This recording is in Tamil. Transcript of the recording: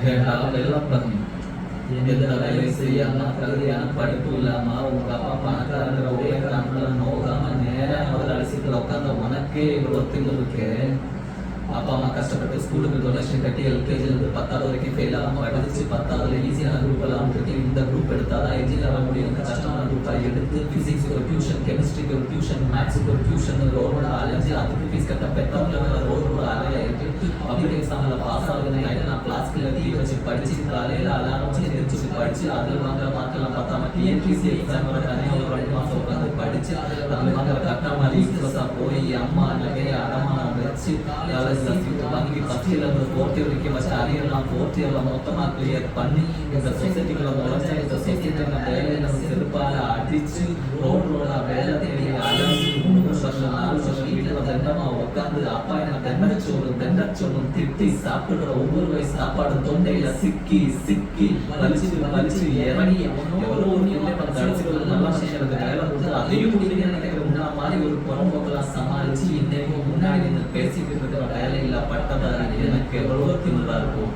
வேண்டாம் வெள்ளம் பண்ணி எந்த வேலை செய்யாம தகுதியான படிப்பு இல்லாம உங்க அப்பா பணக்காரங்கிற ஒரே காரணத்துல நோகாம நேரம் முதல்ல அடிச்சுட்டு உட்காந்த உனக்கே இவ்வளவு திங்கு இருக்கு. அப்பா அம்மா கஷ்டப்பட்டு ஸ்கூலுக்கு டொனேஷன் கட்டி எல்கேஜிலிருந்து 10வது வரைக்கும் ஃபெயில் ஆகாம படிச்சு 10வதுல ஈஸியான குரூப் எல்லாம் இருக்கு. இந்த குரூப் எடுத்தாதான் என்ஜினியர் ஆக முடியும். கஷ்டமான குரூப்பாக எடுத்து பிசிக்ஸ் ஒரு டியூஷன், கெமிஸ்ட்ரிக்கு ஒரு டியூஷன், மேத்ஸுக்கு ஒரு டியூஷன், ரோடோட அலைஞ்சு அதுக்கு ஃபீஸ் கட்ட பெற்றவங்க ரோடோட அலையிட்டு பப்ளிக் எக்ஸாமில் பாஸ் ஆகுதுன்னு நான் கிளாஸ்க்குள்ள தீ வச்சு படிச்சு காலையில் அலாரம் வச்சு தெரிஞ்சு படிச்சு அதில் வாங்குற மார்க்கெல்லாம் பார்த்தாம டிஎன்பிசி எக்ஸாம் வர தனியாக ஒரு 2 மாதம் உட்காந்து படிச்சு அதில் வாங்குற கட்ட மாதிரி யூஸ்லெஸ்ஸாக போய் அம்மா நிறைய அடமானம் வச்சு வாங்கி ஃபர்ஸ்ட் இயர்ல 4th இயர் வரைக்கும் வச்சு அரியர்லாம் 4th இயர்ல மொத்தமாக கிளியர் பண்ணி இந்த சொசைட்டிக்குள்ள நுழைஞ்ச இந்த சொசைட்டியோட வேலையில செருப்பால அடிச்சு ரோடா வேலை தேடி அலைஞ்சு 3 வருஷம் 4 வருஷம் வீட்டில் தண்டமா உட்காந்து அப்பா என்ன தெண்டச்சோறும் திட்டி சாப்பிடுற ஒவ்வொரு வயசு சாப்பாடு தொண்டையில சிக்கி சிக்கி வலிச்சு இறங்கி எவ்வளோ ஒரு அடிச்சுக்கிறது நல்ல விஷயம் எனக்கு வேலை கொடுத்து அதையும் முடியுங்க நினைக்கிற முன்னா மாதிரி ஒரு புறம்போக்கெல்லாம் சமாளிச்சு இன்னைக்கு முன்னாடி நின்று பேசிக்கிட்டு இருக்கிற வேலையில்லா பட்டதாரி எனக்கு எவ்வளோ திமுறா இருக்கும்.